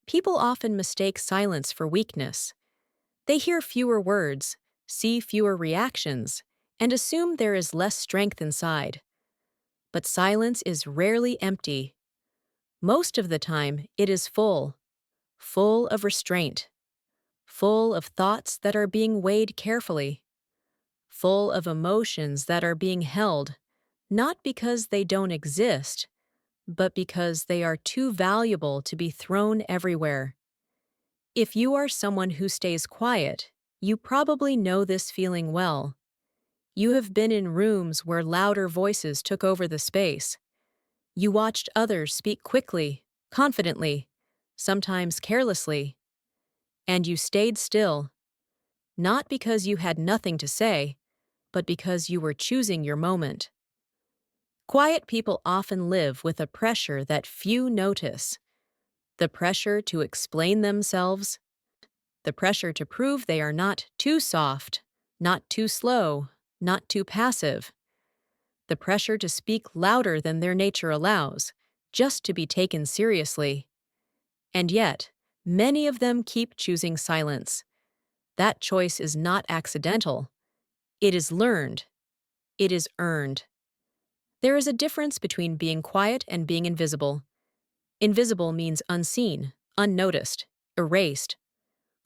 People often mistake silence for weakness. They hear fewer words, see fewer reactions, and assume there is less strength inside. But silence is rarely empty. Most of the time, it is full of restraint, full of thoughts that are being weighed carefully, full of emotions that are being held, not because they don't exist, but because they are too valuable to be thrown everywhere. If you are someone who stays quiet, you probably know this feeling well. You have been in rooms where louder voices took over the space. You watched others speak quickly, confidently, sometimes carelessly. And you stayed still, not because you had nothing to say, but because you were choosing your moment. Quiet people often live with a pressure that few notice. The pressure to explain themselves, the pressure to prove they are not too soft, not too slow, not too passive. The pressure to speak louder than their nature allows, just to be taken seriously. And yet, many of them keep choosing silence. That choice is not accidental. It is learned. It is earned. There is a difference between being quiet and being invisible. Invisible means unseen, unnoticed, erased.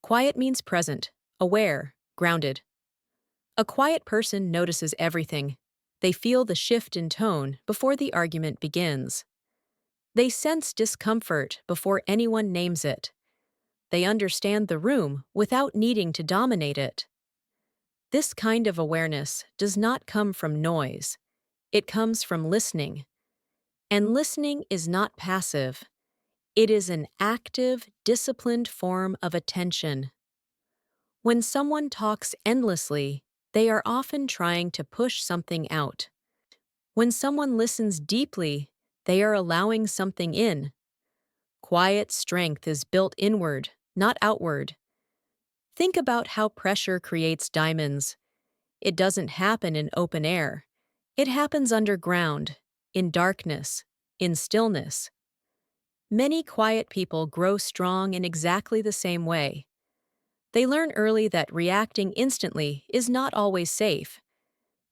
Quiet means present, aware, grounded. A quiet person notices everything. They feel the shift in tone before the argument begins. They sense discomfort before anyone names it. They understand the room without needing to dominate it. This kind of awareness does not come from noise. It comes from listening. And listening is not passive. It is an active, disciplined form of attention. When someone talks endlessly, they are often trying to push something out. When someone listens deeply, they are allowing something in. Quiet strength is built inward, not outward. Think about how pressure creates diamonds. It doesn't happen in open air. It happens underground, in darkness, in stillness. Many quiet people grow strong in exactly the same way. They learn early that reacting instantly is not always safe.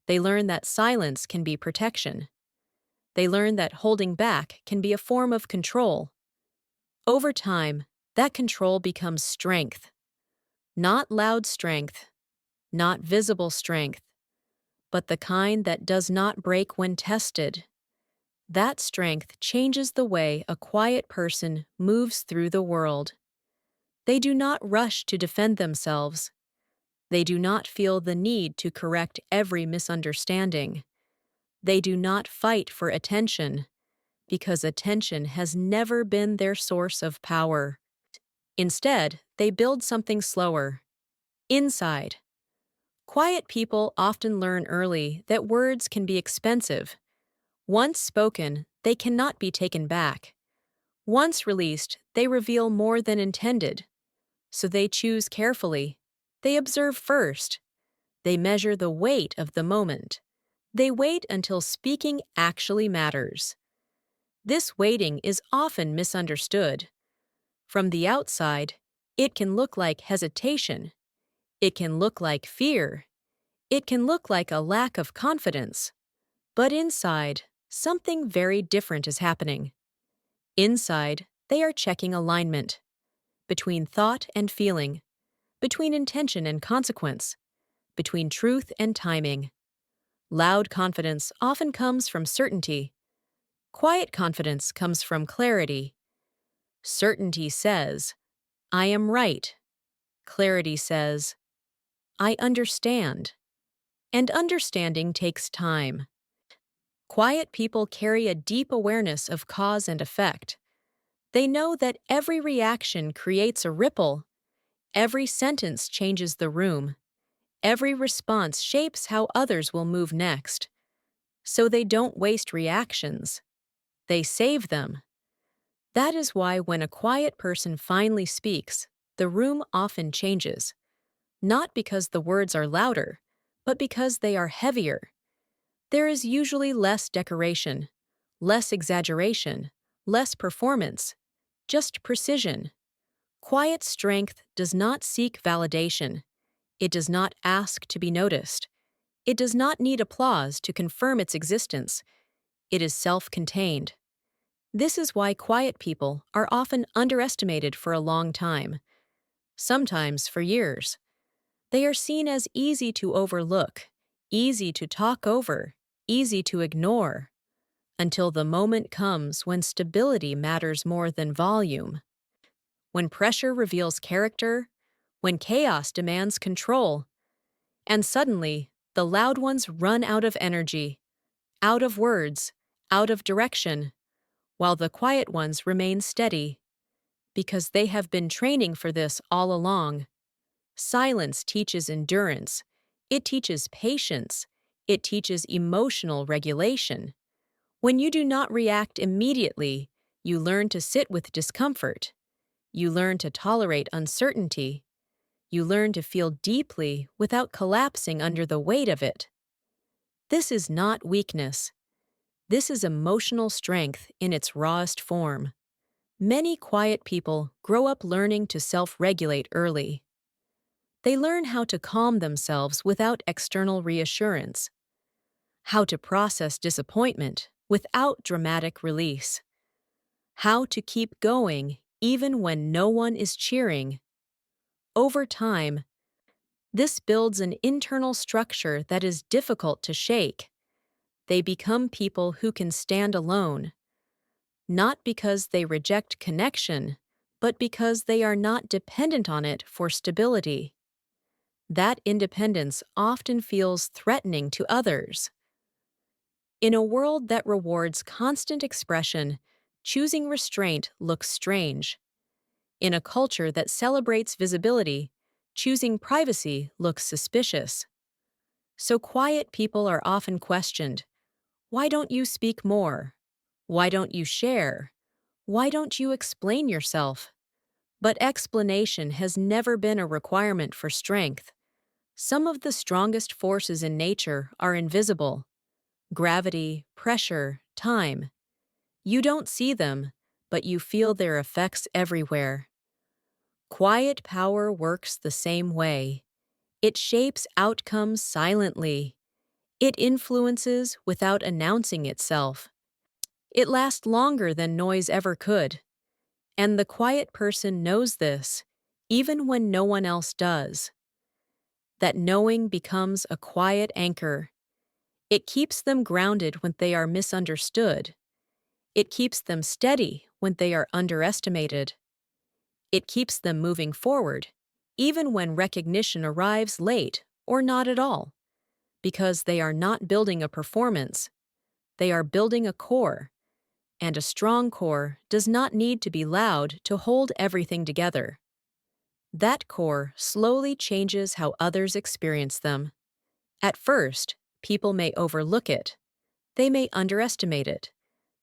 They learn that silence can be protection. They learn that holding back can be a form of control. Over time, that control becomes strength. Not loud strength, not visible strength, but the kind that does not break when tested. That strength changes the way a quiet person moves through the world. They do not rush to defend themselves. They do not feel the need to correct every misunderstanding. They do not fight for attention, because attention has never been their source of power. Instead, they build something slower. Inside. Quiet people often learn early that words can be expensive. Once spoken, they cannot be taken back. Once released, they reveal more than intended. So they choose carefully. They observe first. They measure the weight of the moment. They wait until speaking actually matters. This waiting is often misunderstood. From the outside, it can look like hesitation. It can look like fear. It can look like a lack of confidence. But inside, something very different is happening. Inside, they are checking alignment between thought and feeling, between intention and consequence, between truth and timing. Loud confidence often comes from certainty. Quiet confidence comes from clarity. Certainty says, I am right. Clarity says, I understand. And understanding takes time. Quiet people carry a deep awareness of cause and effect. They know that every reaction creates a ripple. Every sentence changes the room. Every response shapes how others will move next. So they don't waste reactions. They save them. That is why when a quiet person finally speaks, the room often changes. Not because the words are louder, but because they are heavier. There is usually less decoration, less exaggeration, less performance, just precision. Quiet strength does not seek validation. It does not ask to be noticed. It does not need applause to confirm its existence. It is self-contained. This is why quiet people are often underestimated for a long time, sometimes for years. They are seen as easy to overlook, easy to talk over, easy to ignore, until the moment comes when stability matters more than volume. When pressure reveals character, when chaos demands control, and suddenly the loud ones run out of energy, out of words, out of direction, while the quiet ones remain steady, because they have been training for this all along. Silence teaches endurance, it teaches patience, it teaches emotional regulation. When you do not react immediately, you learn to sit with discomfort. You learn to tolerate uncertainty. You learn to feel deeply without collapsing under the weight of it. This is not weakness. This is emotional strength in its rawest form. Many quiet people grow up learning to self-regulate early. They learn how to calm themselves without external reassurance, how to process disappointment without dramatic release, how to keep going even when no one is cheering. Over time, this builds an internal structure that is difficult to shake. They become people who can stand alone, not because they reject connection, but because they are not dependent on it for stability. That independence often feels threatening to others. In a world that rewards constant expression, choosing restraint looks strange. In a culture that celebrates visibility, choosing privacy looks suspicious. So quiet people are often questioned. Why don't you speak more? Why don't you share? Why don't you explain yourself? But explanation has never been a requirement for strength. Some of the strongest forces in nature are invisible. Gravity, pressure, time. You don't see them, but you feel their effects everywhere. Quiet power works the same way. It shapes outcomes silently. It influences without announcing itself. It lasts longer than noise ever could. And the quiet person knows this, even when no one else does. That knowing becomes a quiet anchor. It keeps them grounded when they are misunderstood. It keeps them steady when they are underestimated. It keeps them moving forward, even when recognition arrives late or not at all, because they are not building a performance. They are building a core, and a strong core does not need to be loud to hold everything together. That core slowly changes how others experience them. At first, people may overlook it. They may underestimate it.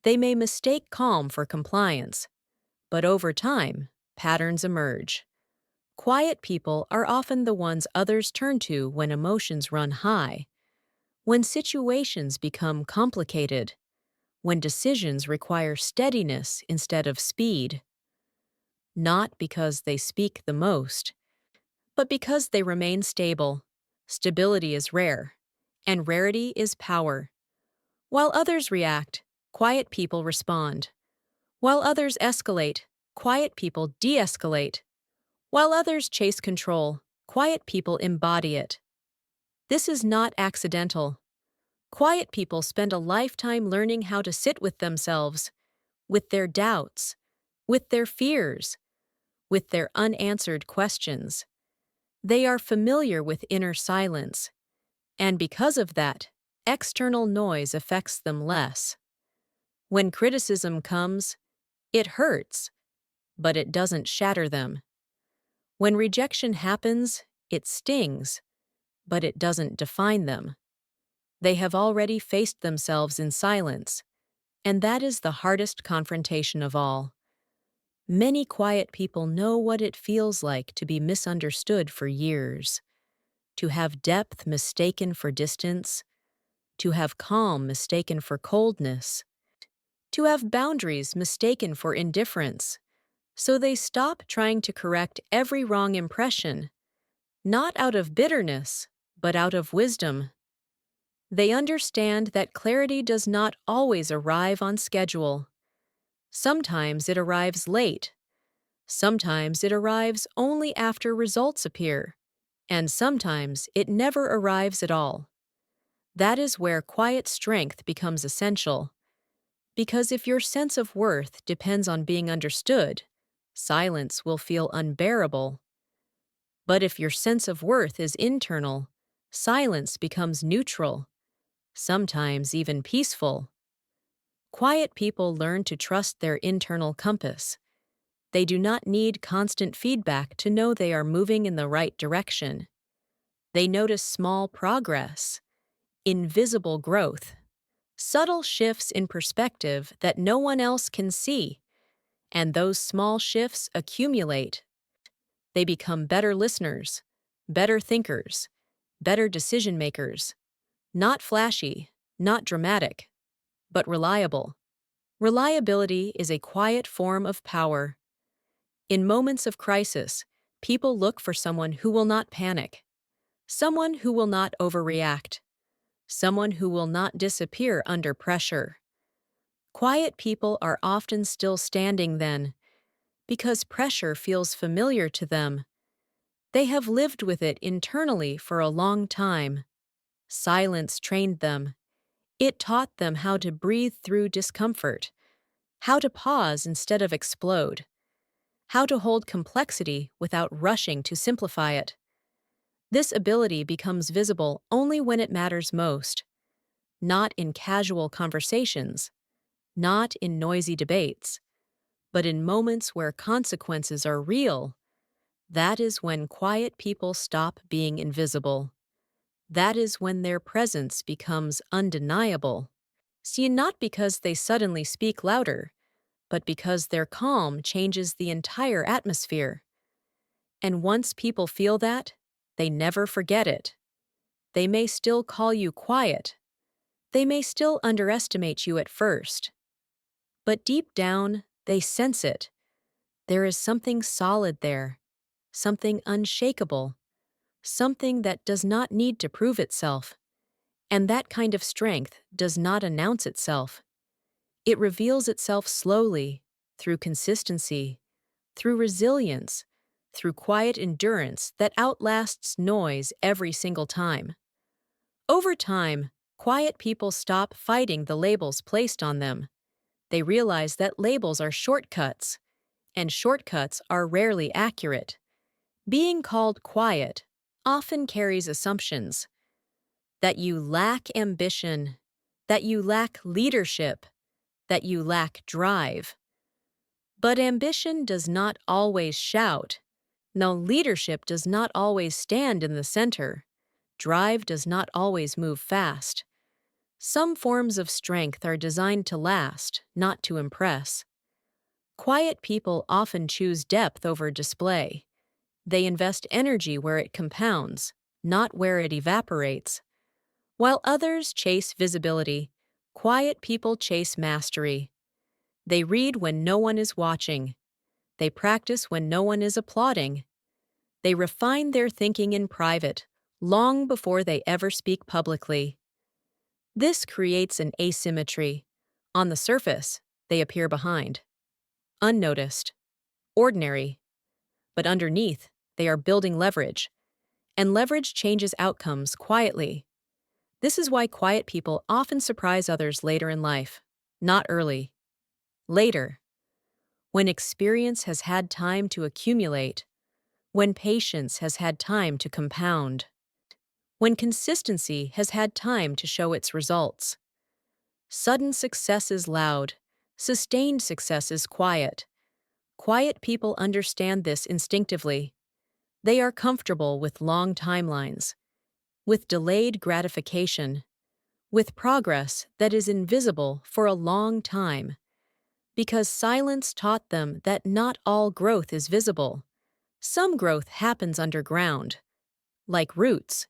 They may mistake calm for compliance. But over time, patterns emerge. Quiet people are often the ones others turn to when emotions run high, when situations become complicated, when decisions require steadiness instead of speed. Not because they speak the most, but because they remain stable. Stability is rare, and rarity is power. While others react, quiet people respond. While others escalate, quiet people de-escalate. While others chase control, quiet people embody it. This is not accidental. Quiet people spend a lifetime learning how to sit with themselves, with their doubts, with their fears, with their unanswered questions. They are familiar with inner silence, and because of that, external noise affects them less. When criticism comes, it hurts, but it doesn't shatter them. When rejection happens, it stings, but it doesn't define them. They have already faced themselves in silence, and that is the hardest confrontation of all. Many quiet people know what it feels like to be misunderstood for years, to have depth mistaken for distance, to have calm mistaken for coldness, to have boundaries mistaken for indifference, So they stop trying to correct every wrong impression, not out of bitterness, but out of wisdom. They understand that clarity does not always arrive on schedule. Sometimes it arrives late. Sometimes it arrives only after results appear. And sometimes it never arrives at all. That is where quiet strength becomes essential. Because if your sense of worth depends on being understood, silence will feel unbearable. But if your sense of worth is internal, silence becomes neutral, sometimes even peaceful. Quiet people learn to trust their internal compass. They do not need constant feedback to know they are moving in the right direction. They notice small progress, invisible growth, subtle shifts in perspective that no one else can see, and those small shifts accumulate. They become better listeners, better thinkers, better decision makers, not flashy, not dramatic, but reliable. Reliability is a quiet form of power. In moments of crisis, people look for someone who will not panic, someone who will not overreact, someone who will not disappear under pressure. Quiet people are often still standing then, because pressure feels familiar to them. They have lived with it internally for a long time. Silence trained them. It taught them how to breathe through discomfort, how to pause instead of explode, how to hold complexity without rushing to simplify it. This ability becomes visible only when it matters most, not in casual conversations, not in noisy debates, but in moments where consequences are real. That is when quiet people stop being invisible. That is when their presence becomes undeniable. See, not because they suddenly speak louder, but because their calm changes the entire atmosphere. And once people feel that, they never forget it. They may still call you quiet. They may still underestimate you at first. But deep down, they sense it. There is something solid there, something unshakable, something that does not need to prove itself. And that kind of strength does not announce itself. It reveals itself slowly, through consistency, through resilience, through quiet endurance that outlasts noise every single time. Over time, quiet people stop fighting the labels placed on them. They realize that labels are shortcuts, and shortcuts are rarely accurate. Being called quiet often carries assumptions that you lack ambition, that you lack leadership, that you lack drive. But ambition does not always shout. No, leadership does not always stand in the center. Drive does not always move fast. Some forms of strength are designed to last, not to impress. Quiet people often choose depth over display. They invest energy where it compounds, not where it evaporates. While others chase visibility, quiet people chase mastery. They read when no one is watching. They practice when no one is applauding. They refine their thinking in private, long before they ever speak publicly. This creates an asymmetry. On the surface, they appear behind, unnoticed, ordinary. But underneath, they are building leverage. And leverage changes outcomes quietly. This is why quiet people often surprise others later in life, not early. Later, when experience has had time to accumulate, when patience has had time to compound, when consistency has had time to show its results. Sudden success is loud, sustained success is quiet. Quiet people understand this instinctively. They are comfortable with long timelines, with delayed gratification, with progress that is invisible for a long time, because silence taught them that not all growth is visible. Some growth happens underground, like roots.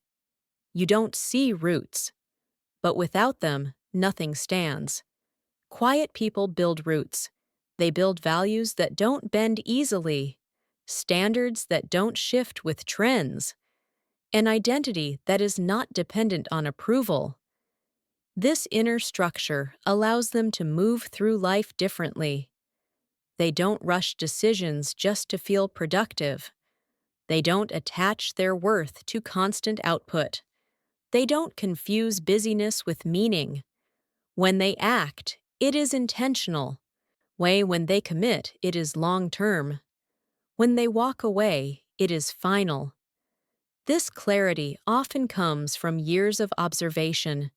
You don't see roots, but without them, nothing stands. Quiet people build roots. They build values that don't bend easily, standards that don't shift with trends, an identity that is not dependent on approval. This inner structure allows them to move through life differently. They don't rush decisions just to feel productive. They don't attach their worth to constant output. They don't confuse busyness with meaning. When they act, it is intentional. When they commit, it is long-term. When they walk away, it is final. This clarity often comes from years of observation,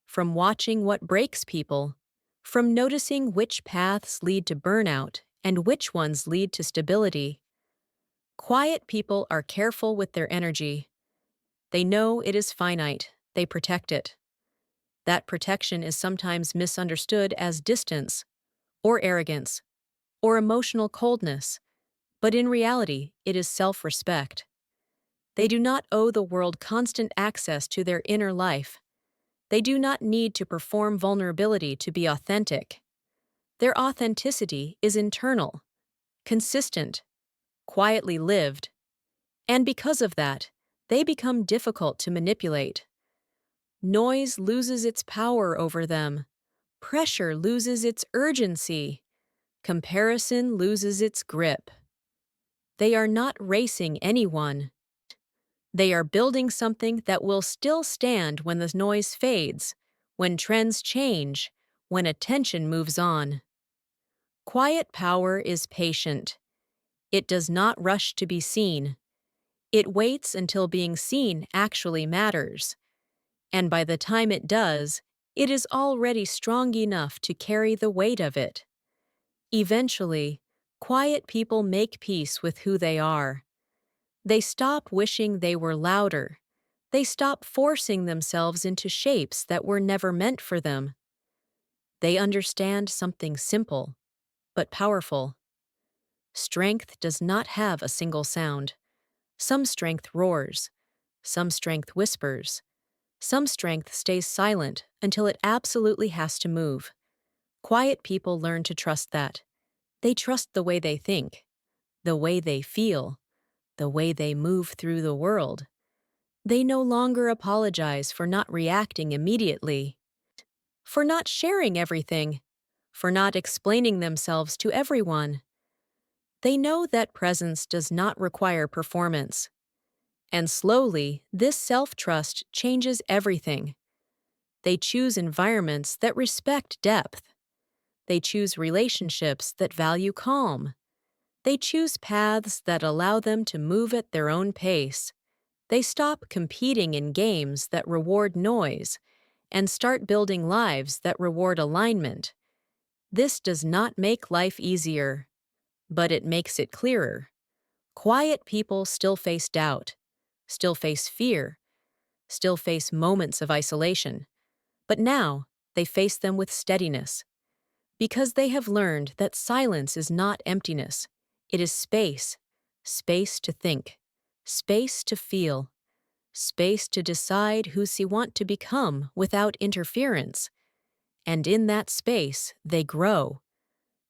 from watching what breaks people, from noticing which paths lead to burnout and which ones lead to stability. Quiet people are careful with their energy. They know it is finite, they protect it. That protection is sometimes misunderstood as distance, or arrogance, or emotional coldness, but in reality, it is self-respect. They do not owe the world constant access to their inner life. They do not need to perform vulnerability to be authentic. Their authenticity is internal, consistent, quietly lived, and because of that, they become difficult to manipulate. Noise loses its power over them. Pressure loses its urgency. Comparison loses its grip. They are not racing anyone. They are building something that will still stand when the noise fades, when trends change, when attention moves on. Quiet power is patient. It does not rush to be seen. It waits until being seen actually matters. And by the time it does, it is already strong enough to carry the weight of it. Eventually, quiet people make peace with who they are. They stop wishing they were louder. They stop forcing themselves into shapes that were never meant for them. They understand something simple, but powerful. Strength does not have a single sound. Some strength roars. Some strength whispers. Some strength stays silent until it absolutely has to move. Quiet people learn to trust that. They trust the way they think, the way they feel, the way they move through the world. They no longer apologize for not reacting immediately, for not sharing everything, for not explaining themselves to everyone. They know that presence does not require performance. And slowly, this self-trust changes everything. They choose environments that respect depth. They choose relationships that value calm. They choose paths that allow them to move at their own pace. They stop competing in games that reward noise and start building lives that reward alignment. This does not make life easier, but it makes it clearer. Quiet people still face doubt, still face fear, still face moments of isolation. But now, they face them with steadiness, because they have learned that silence is not emptiness. It is space, space to think, space to feel, space to decide who they want to become without interference. And in that space, they grow,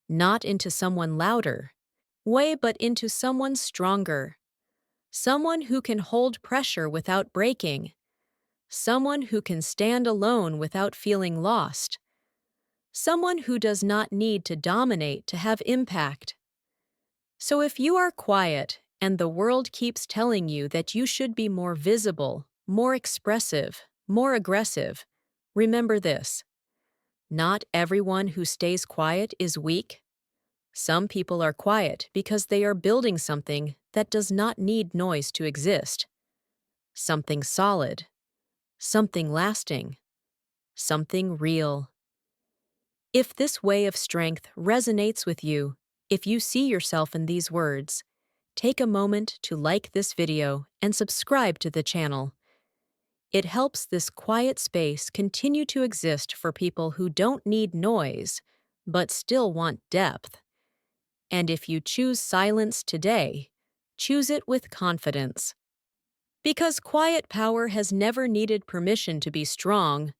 not into someone louder, but into someone stronger, someone who can hold pressure without breaking, someone who can stand alone without feeling lost, someone who does not need to dominate to have impact. So if you are quiet and the world keeps telling you that you should be more visible, more expressive, more aggressive, remember this: not everyone who stays quiet is weak. Some people are quiet because they are building something that does not need noise to exist. Something solid, something lasting, something real. If this way of strength resonates with you, if you see yourself in these words, take a moment to like this video and subscribe to the channel. It helps this quiet space continue to exist for people who don't need noise, but still want depth. And if you choose silence today, choose it with confidence. Because quiet power has never needed permission to be strong,